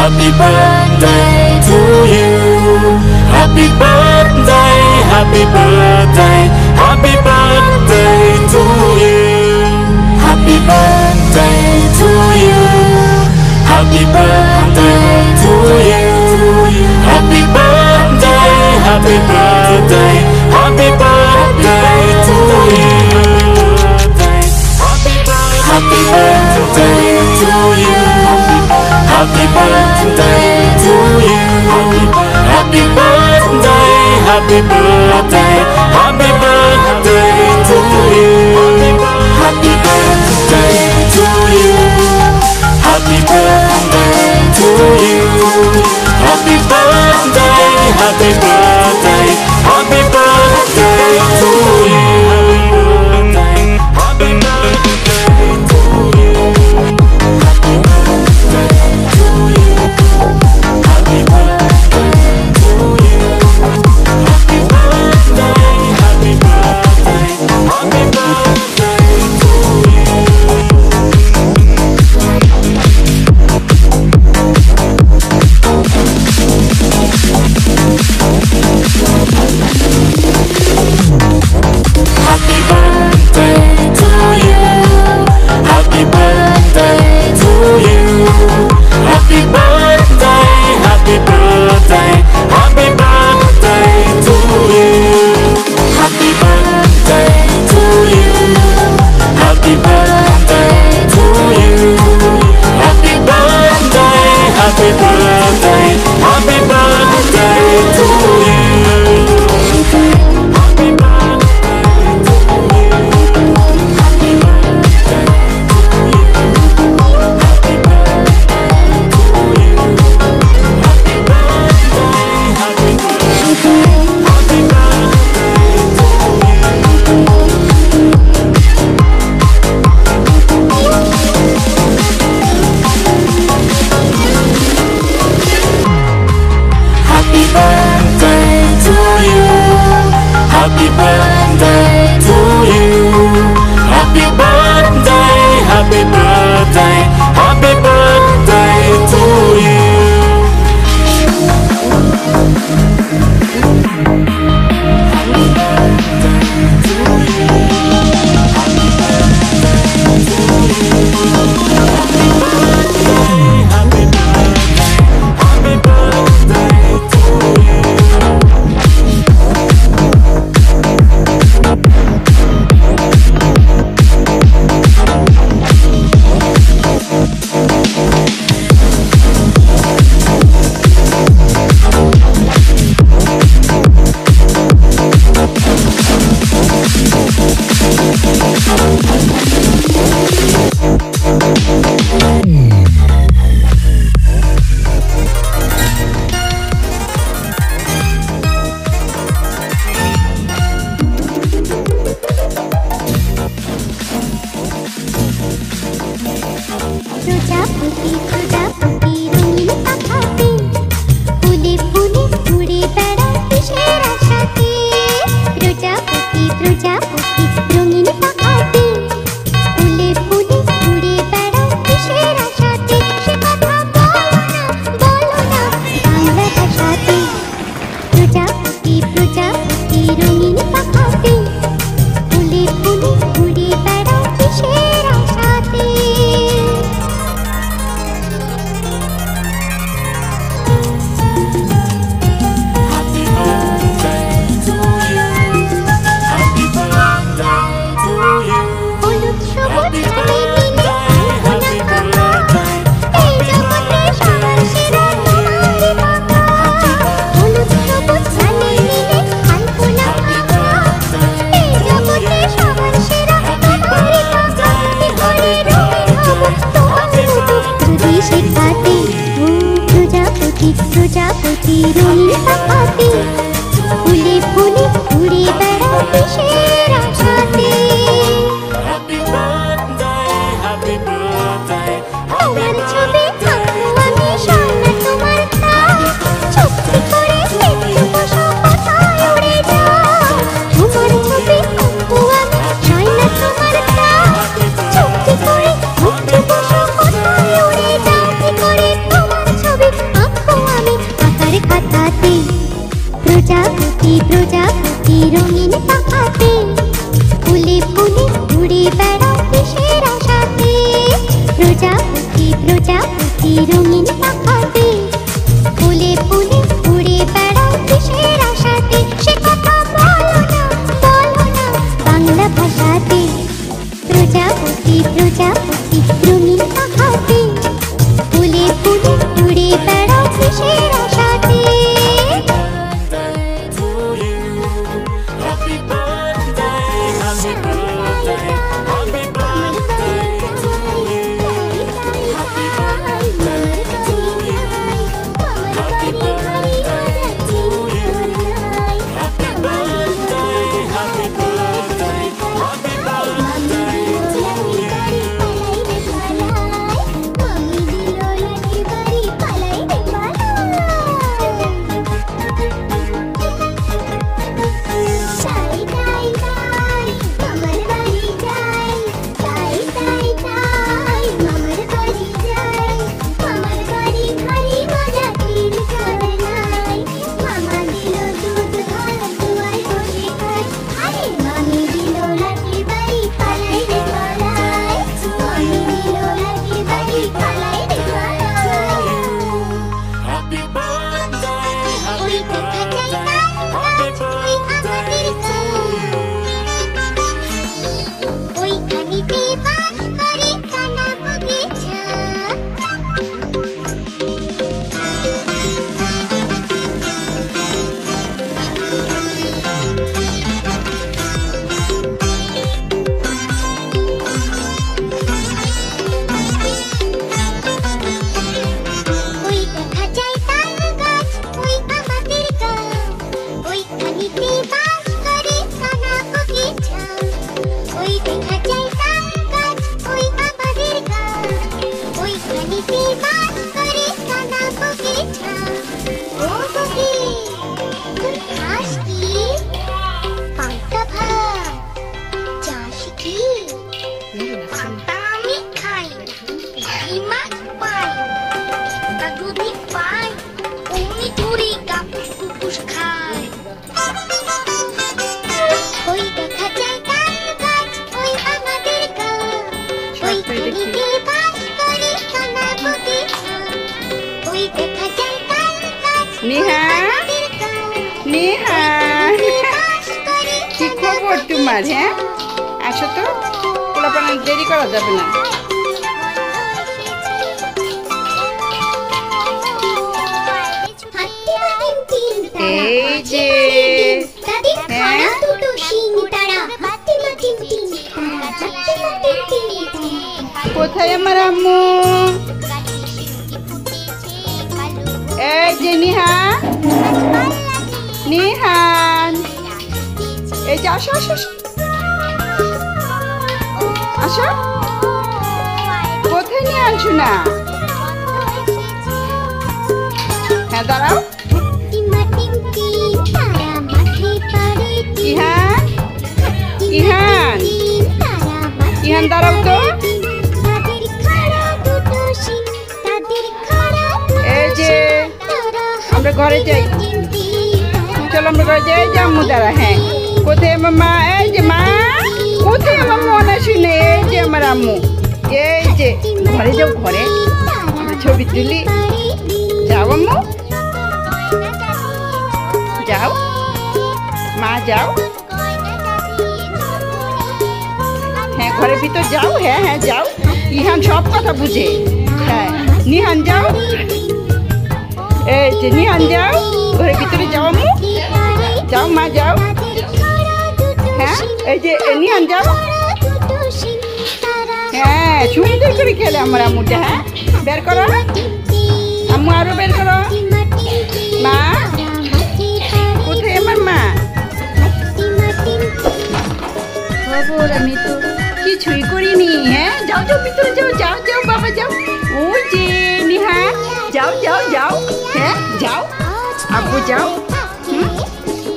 Happy birthday to you. Happy birthday, happy birthday, happy birthday to you. Happy birthday to you. Happy birthday to you. Happy birthday, happy birthday, happy birthday to you. Happy birthday to you. Happy birthday to you. Happy birthday, happy birthday, happy birthday to you. Happy birthday to you. Happy birthday to you. Happy birthday, happy birthday, happy birthday to you. Happy birthday to you. Happy birthday to you. Happy birthday to you. Happy birthday, happy birthday, happy birthday to you. Happy birthday to you. Happy birthday to you. Happy birthday, happy birthday, happy birthday to you. Happy birthday to you. Happy birthday to you. Happy birthday, happy birthday, happy birthday to you. Happy birthday to you. Happy birthday to you. Happy birthday to you. Happy birthday, happy birthday, happy Happy birthday to you. Happy birthday to you. Happy birthday, happy birthday, happy birthday to you. Happy birthday to you. Happy birthday to you. Happy birthday, happy birthday, happy birthday to you. প্রজাপতি প্রজাপতি রঙিন পাখাতে ফুলে ফুলে উড়ে বেড়ায় কিসের আশাতে। প্রজাপতি প্রজাপতি রঙিন পাখাতে ফুলে ফুলে উড়ে বেড়ায় কিসের আশাতে। সে কথা বলো না বাংলা ভাষাতে। প্রজাপতি প্রজাপতি রঙিন পাখাতে ফুলে ফুলে উড়ে বেড়ায় কিসের আশাতে। Happy birthday to you. Happy birthday to you. হলুদ সবুজ Happy নীলে birthday, happy birthday, এই জগতে সবার সেরা তোমারই বাবা। হলুদ সবুজ নীলে আলপনা মাখা, এই জগতে সবার সেরা তোমারই বাবা। এ ঘরে রঙিন হব তোমার মতো যদি শেখাতে। ও প্রজাপতি প্রজাপতি রঙিন পাখাতে ফুলে ফুলে উড়ে বেড়ায় কিসের আশাতে। happy birthday, happy birthday, তোমার ছবি আঁকবো আমি সামনে তোমার তাক। চুপটি করে একটু বসো কোথায় উড়ে যাও। তোমার ছবি আঁকবো আমি সামনে তোমার তাক। চুপটি করে একটু বসো কোথায় উড়ে যাও। কি করে তোমার ছবি দেখি। নেহা, নেহা, কি খবর তোমার? হ্যাঁ, আসো তো, পোলাপান দেরি করা যাবে না। এই যে কোথায় আমার আম্মু? এই যে নিহান, নিহান, এই যে আসো আসো আসো। কোথায় নিয়ে আনছো না? হ্যাঁ দাঁড়াও। ইহান, ইহান, ইহান দাঁড়াও তো। এই যে আমরা ঘরে যাই, চলো আমরা ঘরে যাই। আম্মু দাঁড়া। হ্যাঁ, কোথায় আমার মা? এই যে মা, কোথায় আমার মনে শুনে? এই যে আমার আম্মু। এই যে ঘরে যাও, ঘরে আমরা ছবি তুলি। যাও আম্মু, যাও মা, যাও। হ্যাঁ, ঘরের ভিতর যাও। হ্যাঁ হ্যাঁ যাও। ইহান সব কথা বুঝে। হ্যাঁ, নিহান যাও। এই যে নিহান যাও, ঘরের ভিতরে যাও আম্মু। যাও মা, যাও। হ্যাঁ, এই যে নিহান যাও। হ্যাঁ, সুন্দর করে খেলে আমার আম্মুটা। হ্যাঁ, বের করো আম্মু, আরো বের করো। মা কোথায় আমার মা? খবর আমি তো কিছুই করিনি। হ্যাঁ, যাও যাও ভিতরে যাও, যাও যাও বাবা যাও। ওই যে নিহান, যাও যাও যাও। হ্যাঁ যাও আব্বু, যাও।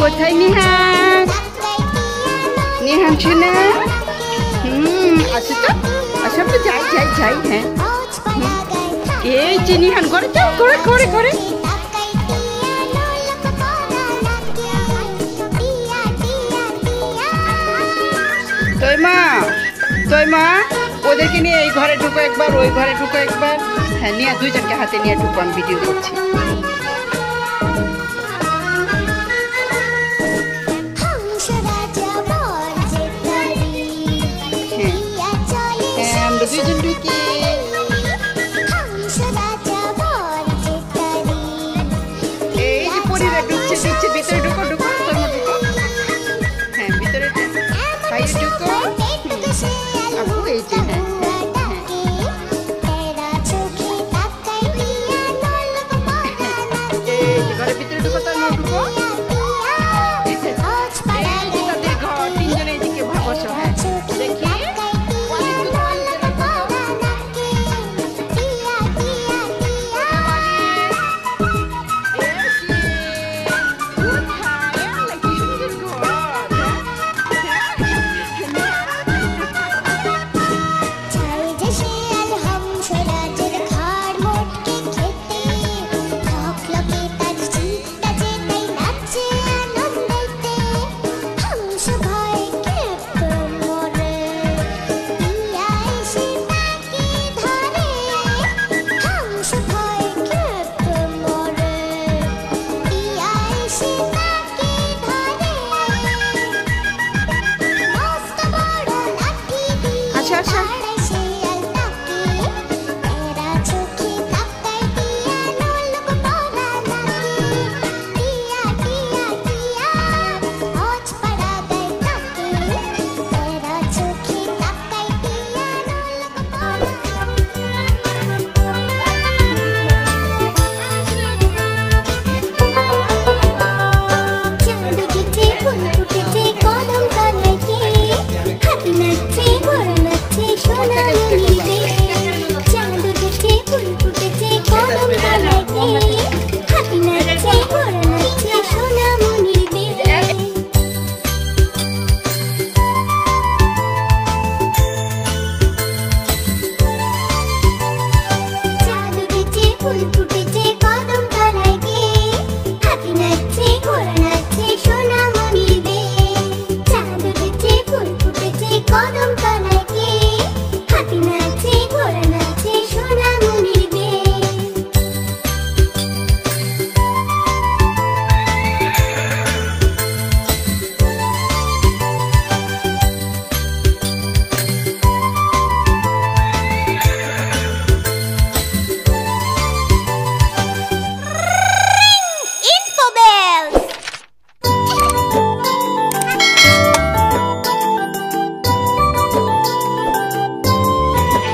কোথায় নিহান? নিহান শোনা। আসো তো, আসো আমরা যাই যাই যাই। হ্যাঁ, এই যে নিহান ঘরে যাও, ঘরে ঘরে ঘরে। তোই মা, তোই মা, ওদেরকে নিয়ে এই ঘরে ঢুকো একবার, ওই ঘরে ঢুকো একবার। হ্যাঁ, নিয়ে দুইজনকে হাতে নিয়ে ঢুকো, আমি ভিডিও করছি। হ্যাঁ, আমরা দুইজন ঢুকি। এই যে পরিরা ঢুকছে ঢুকছে, ভিতরে ঢুকো ঢুকো, তোমরা ঢুকো। হ্যাঁ, ভিতরে বাইরে ঢুকো। আপু এই যে। হ্যাঁ ঘরের ভিতরে ঢুকো, তোমরা ঢুকো। এই যে তাদের ঘর, তিনজনে এদিকে বসো। হ্যাঁ দেখি। ফুল